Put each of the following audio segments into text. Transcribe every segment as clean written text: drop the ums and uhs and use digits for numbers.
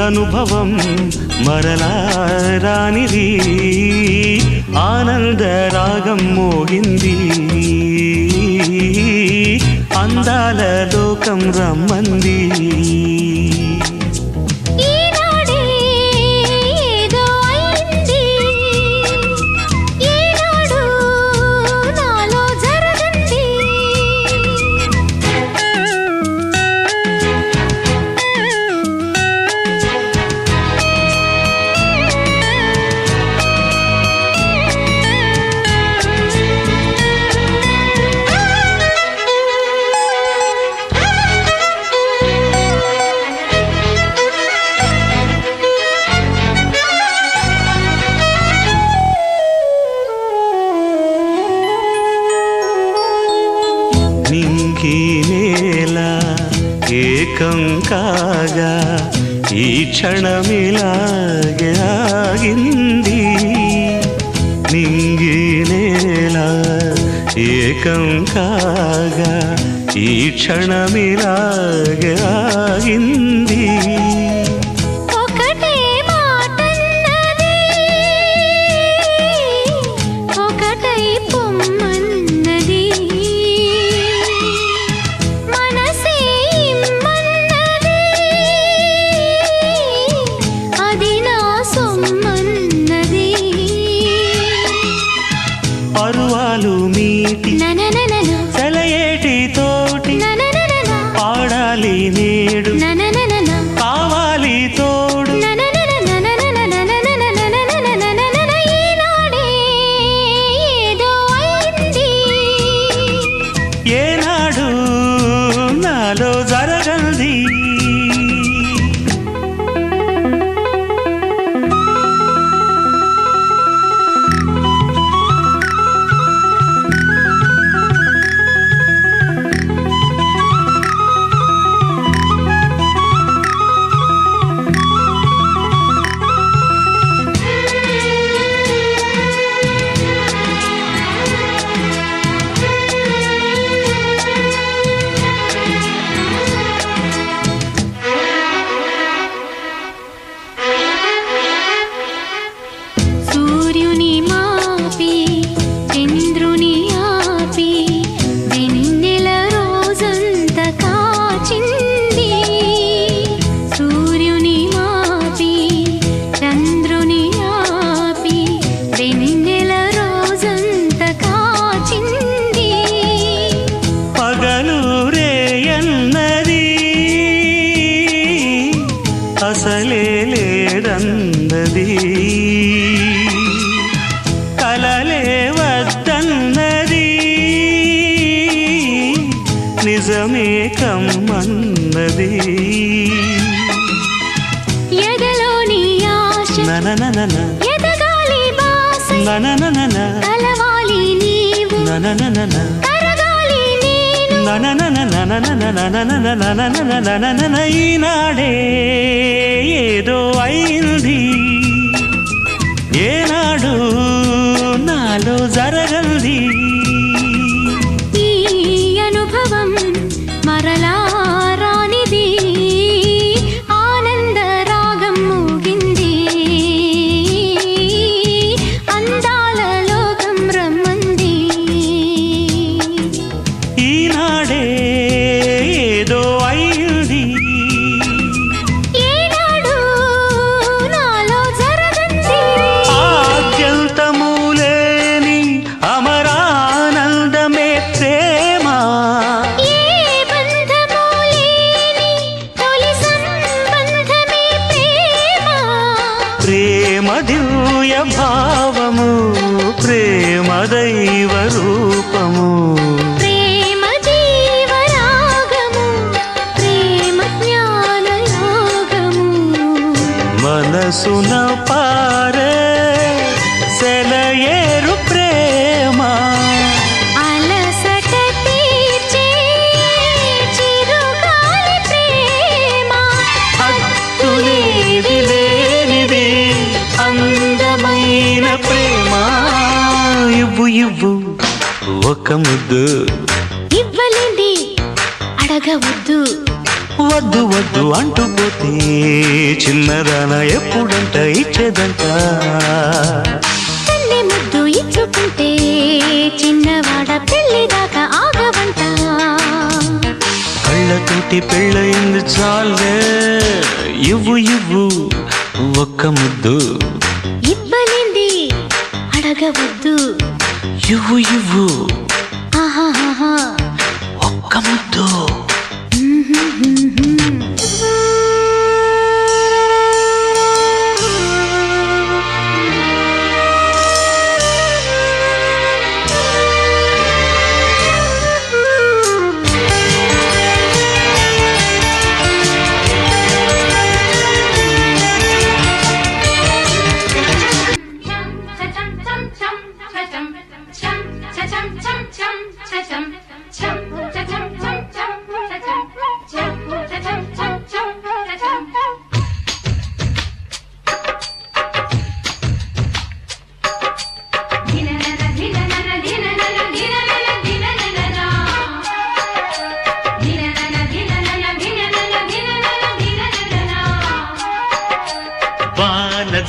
అనుభవం మరలా రానిది ఆనంద రాగం మోగింది అందాల లోకం రమ్మంది నింగి నేల ఏకం కాగా ఈ క్షణమిలాగే ఆగింది నింగి నేల ఏకం కాగా ఈ క్షణమిలాగే ఆగింది పరువాలు మీటి సెలయేటి తోటి పాడాలి నేడు కావాలి తోడు ఏనాడు నాలో జరగంది అసలే లేదన్నది కలలే వద్దన్నది నిజమే కమ్మన్నది ఎదలోని ఆశ ననననన ఎదగాలి బాస ననననన కలవాలి నీవు ననననన ఈనాడే ఏదో అయింది ఏనాడు నాలో జరగంది ఈ అనుభవం మరలా రానిది ఆనంద రాగం మోగింది అందాల లోకం రమ్మంది ఈనాడే ఏదో అయింది ఏనాడు నాలో జరగంది ఆద్యంతము లేని అమరానందమే ప్రేమ ఏ బంధము లేని తొలి సంబంధమే ప్రేమ ప్రేమ దివ్య భావము ప్రేమ దైవ రూపము ప్రేమ జీవరాగము ప్రేమ జ్ఞాన యోగము మనసున పారే సెలయేరు ప్రేమ అలసట తీర్చే చిరుగాలి ప్రేమ హద్దులేవి లేనిది అందమైన ప్రేమ ఇవ్వు ఇవ్వు ఒక ముద్దు ఇవ్వలేంది అడగవద్దు వద్దు వద్దు అంటూ పోతే చిన్నదాన ఎప్పుడంట ఇచ్చేదంట తల్లి ముద్దు ఇచ్చుకుంటే చిన్నవాడ పెళ్లి దాకా ఆగవంట కళ్ళతోటి పెళ్ళయింది చాలే ఇవ్వు ఇవ్వు ఒక్క ముద్దు ఇవ్వలేంది అడగవద్దు ఇవ్వు ఇవ్వు ఆహాహా ఒక్క ముద్దు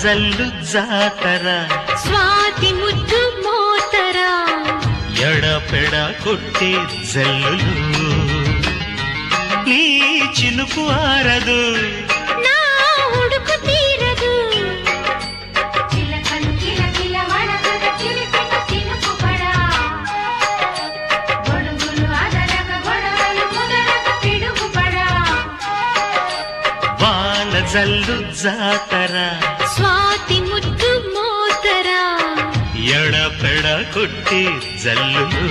జల్లు జాతర స్వాతి ముద్దు మోతరా ఎడపెడ కొట్టే జల్లులు నీ చినుకు ఆరదు నా ఉడుకు తీరదు చిలకలు కిలకిల వడకల చిలిపిన చినుకుపడా గొడుగులు అదరక గొడవలు కుదరక పిడుగుపడా వాన జల్లు జాతర స్వాతి ముద్దు మోతరా ఎడపెడ కొట్టే జల్లులు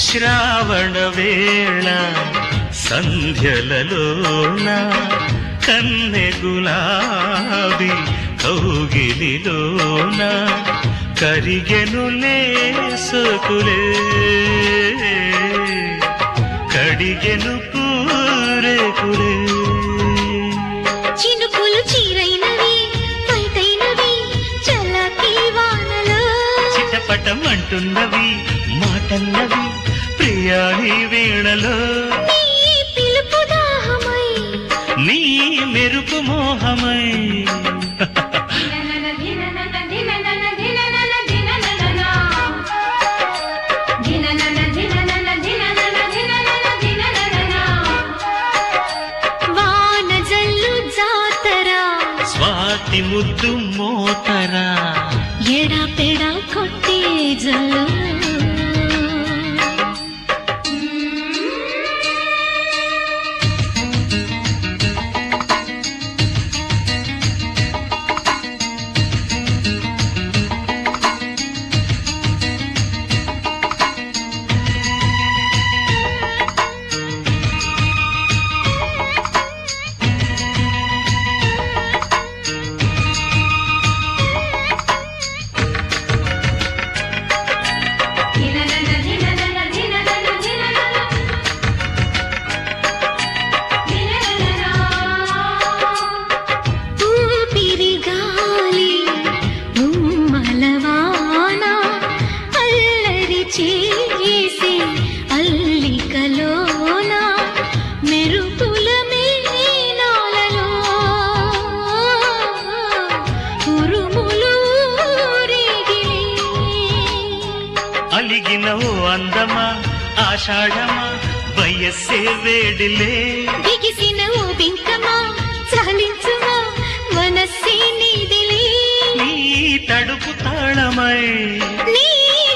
శ్రావణ వేళ సంధ్యలలోన కన్నె గులాబీ కౌగిలిలోన కరిగెనులే సోకులే కడిగెను పూరేకులే చినుకులు చీరైనవి పైటైనవి చల్లకి వానలో చిటపటం అంటున్నవి మాటన్నవి ప్రియాణి వీణలో నీ పిలుపు దాహమై నీ మెరుపు మోహమై వాన జల్లు జాతరా స్వాతి ముద్దు మోతరా ఎడపెడ కొట్టే జల్లు ఊపిరి గాలి ఉమ్మలవాన అల్లరి చేసే అల్లికలోన మెరుపుల మీనాలలో ఉరుములు రేగిలే అలిగిన ఓ అందమా ఆషాఢమా వయస్సే వేడిలే బిగిసిన ఓ బింకమా చాలించుమా మనస్సే నీదిలే నీ తడుపు తాళమై నీ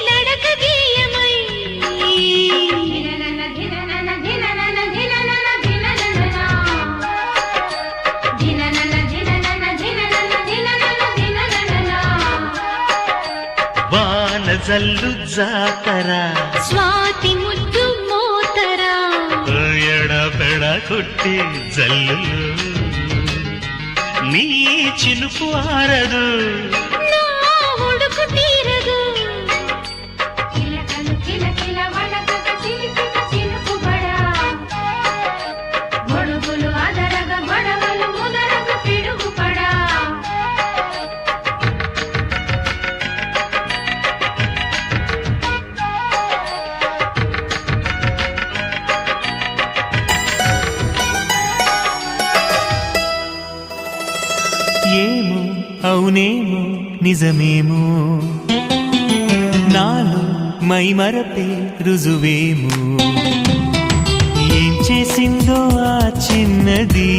నడక గేయమై ధిననన జల్లు జాతర స్వాతి ముద్దు మోతరా ఎడపెడ కొట్టి జల్లులు నీ చినుకు ఆరదు నా ఉడుకు తీరదు కిలకలు కిలకిల వడకక చిలిపిక చినుకుబడా గొడుగులు అదరగ గొడవలు ముదరగ పిడుగుపడా ఏమో అవునేమో నిజమేమో నాలో మై మరపే రుజువేమో ఏం చేసిందో ఆ చిన్నది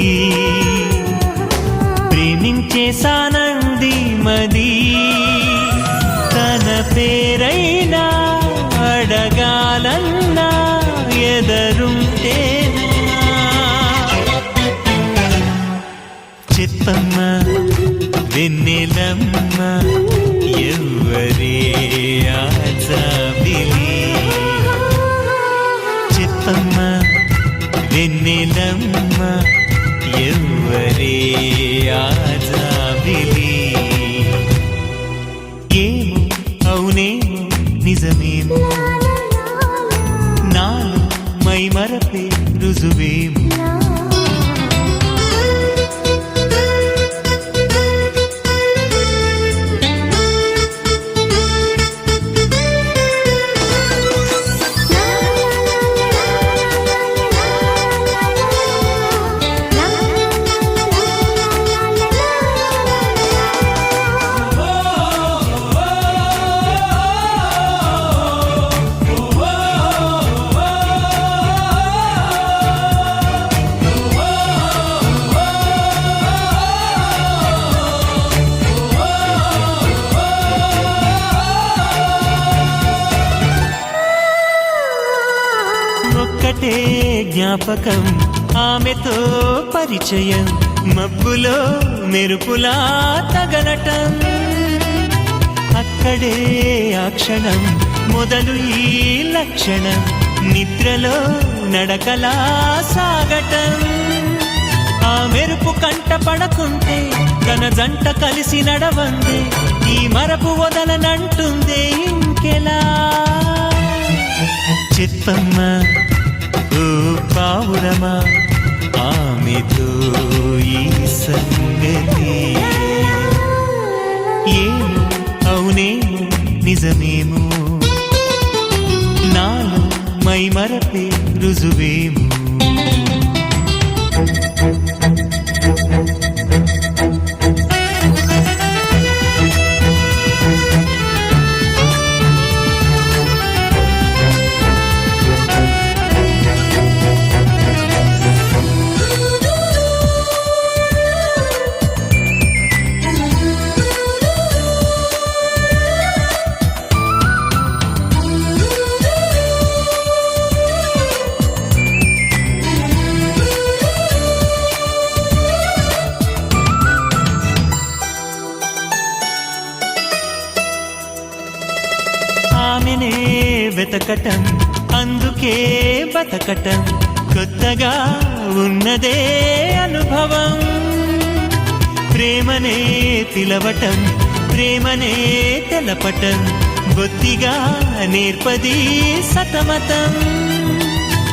ప్రేమించేసానంది మది తన పేరైనా అడగాలన్నా ఎదరుంటేనా చెప్పమ్మ వెన్నెలమ్మ ఎవ్వరే ఆజాబిలి చెప్పమ్మ వెన్నెలమ్మ ఎవ్వరే ఆజాబిలి ఏమో అవునేమో నిజమేమో నాలో మై మరపే రుజువేమో ఒక్కటే జ్ఞాపకం ఆమెతో పరిచయం మబ్బులో మెరుపులా తగలటం అక్కడే ఆ క్షణం మొదలు ఈ లక్షణం నిద్రలో నడకలా సాగటం ఆ మెరుపు కంట పడకుంటే తన జంట కలిసి నడవందే ఈ మరపు వదలనంటుందే ఇంకెలా చెప్పమ్మ ఓ పావురమా ఆమెతో ఈ సంగతి ఏమో అవునేమో నిజమేమో నాలో మై మరపే రుజువేమో ఆమెనే వెతకటం అందుకే బతకటం కొత్తగా ఉన్నదే అనుభవం ప్రేమనే పిలవటం ప్రేమనే తెలపటం బొత్తిగా నేర్పది సతమతం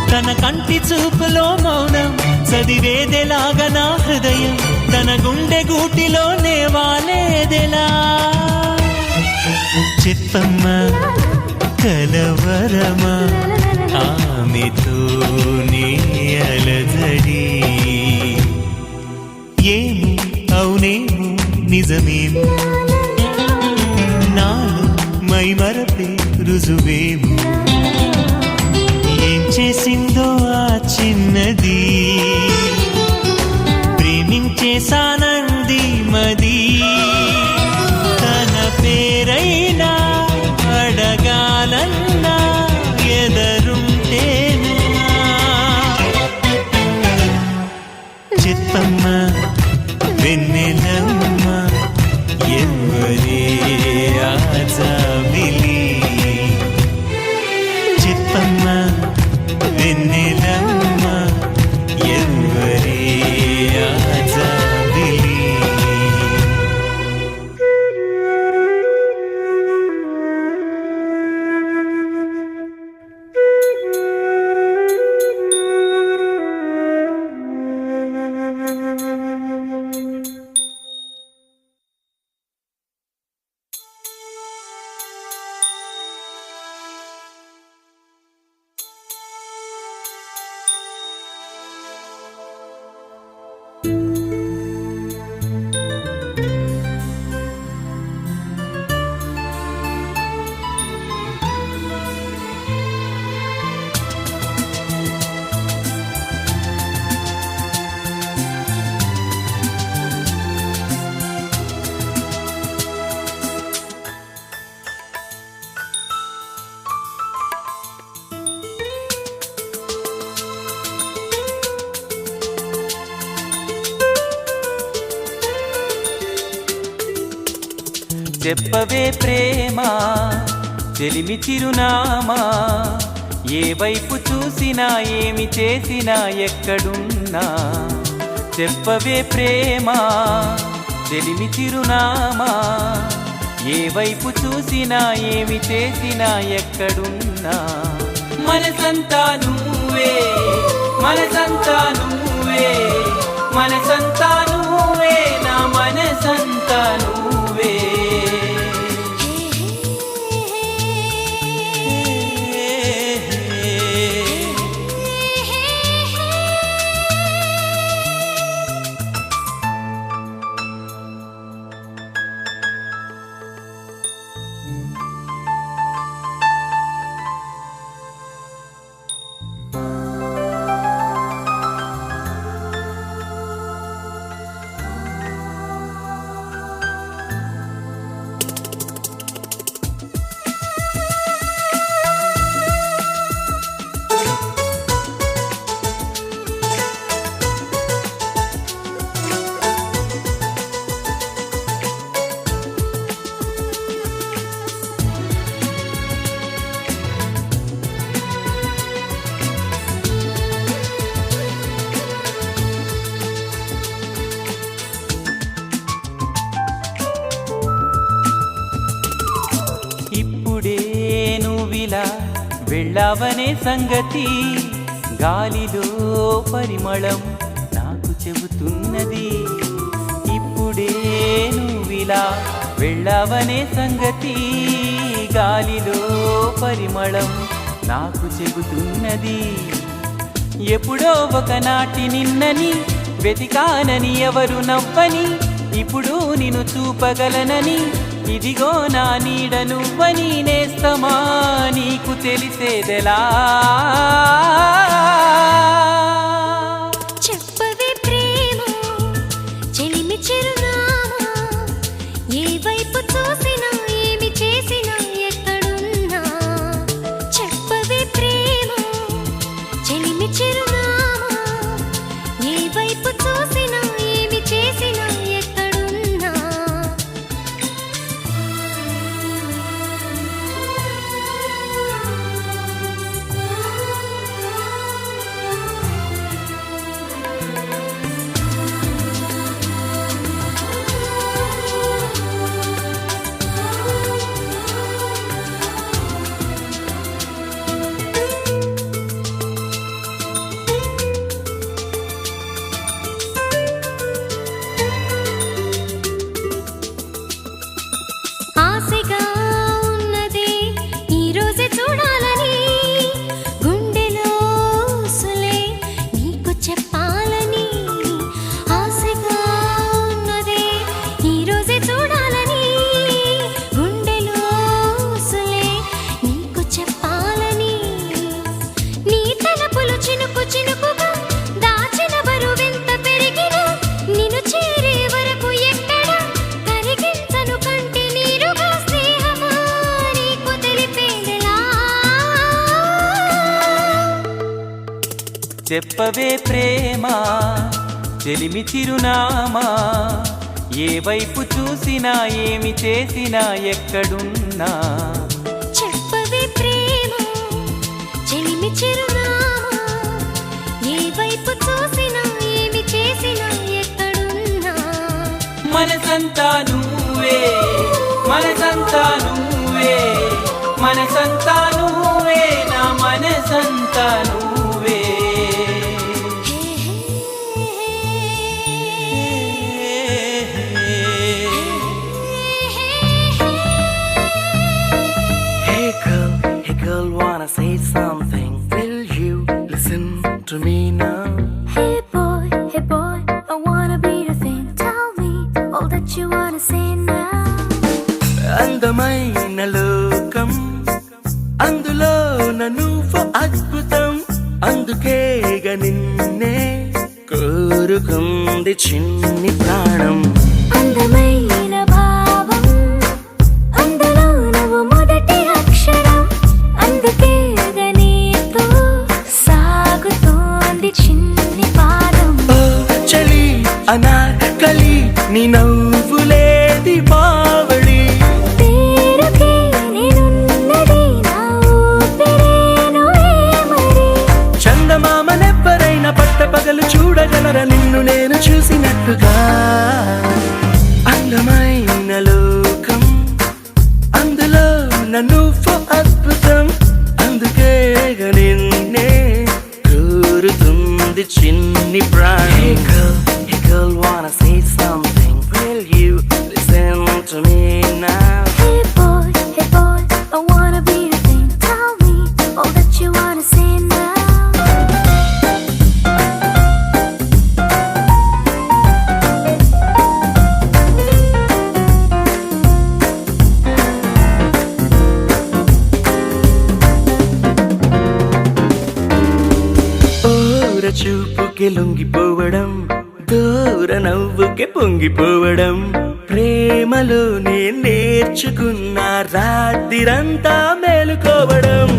తన కంటి చూపులో మౌనం చదివేదెలాగా నా హృదయం తన గుండె గూటిలోనే వాలేదెలా చెప్పమ్మ కలవరమా ఆమెతో నీ అలజడి ఏమో అవునేమో నిజమేమో నాలో మై మరపే రుజువేమో ఏం చేసిందో ఆ చిన్నది ప్రేమించేసానంది మది తన పేరైనా అడగాలన్నా ఎదరుంటేనా చెప్పమ్మ వెన్నెలమ్మ ఎవ్వరే ఆజాబిలి చెప్పవే ప్రేమ చెలిమి చిరునామా, ఏ వైపు చూసినా ఏమి చేసినా ఎక్కడున్నా. చెప్పవే ప్రేమ చెలిమి చిరునామా, ఏ వైపు చూసినా ఏమి చేసినా ఎక్కడున్నా. మనసంతా నువ్వే, మనసంతా నువ్వే, మనసంతా నువ్వే, నా మనసంతా నువ్వే. ఇప్పుడే నువ్విలా వెళ్ళావనే సంగతి గాలిలో పరిమళం నాకు చెబుతున్నది. ఇప్పుడే నువ్విలా వెళ్ళావనే సంగతి గాలిలో పరిమళం నాకు చెబుతున్నది. ఎప్పుడో ఒకనాటి నిన్నని వెతికానని ఎవరు నవ్వని, ఇప్పుడు నిన్ను చూపగలనని ఇదిగో నా నీడ నువ్వని. నేస్తమా నీకు తెలిసేదెలా? చెప్పవే ప్రేమ చెలిమి చిరునామా, ఏ వైపు చూసినా ఏమి చేసినా ఎక్కడున్నా. చెప్పవే ప్రేమ చెలిమి చిరునామా, ఏ వైపు చూసినా ఏమి చేసినా ఎక్కడున్నా. ఆశగా ఉన్నది ఈ రోజే చూడాలని, గుండెలో సులే నీకు చెప్పాలని. ఆశగా ఉన్నది ఈ రోజే చూడాలని, గుండెలో సులే నీకు చెప్పాలని. నీ తలపులు చినుకు చినుకుగా దాచిన బరువెంత పెరిగినా, నిన్ను చేరే వరకు ఎక్కడ కరిగించను కంటి నీరుగా. స్నేహమా నీకు తెలిపేదెలా? చెప్పవే ప్రేమ చెలిమి చిరునామా, ఏ వైపు చూసినా ఏమి చేసినా ఎక్కడున్నా. చెప్పవే ప్రేమ చెలిమి చిరునామా, ఏ వైపు చూసినా ఏమి చేసినా ఎక్కడున్నా. మనసంతా నువ్వే, మనసంతా నువ్వే, మనసంతా నువ్వే, నా మనసంతా నువ్వే. Hey girl, wanna say something? Will you listen to me now? Hey boy, I wanna be your thing. Tell me all that you wanna say now. అందమైన లోకం, అందులో నువ్వు అద్భుతం, అందుకేగా నిన్నే కోరుకుంది చిన్ని ప్రాణం. అందమైన భావం, అందులో నువ్వు మొదటి అక్షరం, అందుకేగా నీతో సాగుతోంది చిన్ని పాదం. ఓ చలి అనార్కలి, నీ నవ్వులే దీపావళి. చిన్ని ప్రాణం. Hey girl, wanna say something? Will you listen to me now? Hey boy, I wanna be your thing. Tell me all that you wanna say now. ఓర చూపుకి లొంగిపోవడం, దూర నవ్వుకి పొంగిపోవడం, ప్రేమలో నేను నేర్చుకున్న రాత్రిరంతా మేలుకోవడం.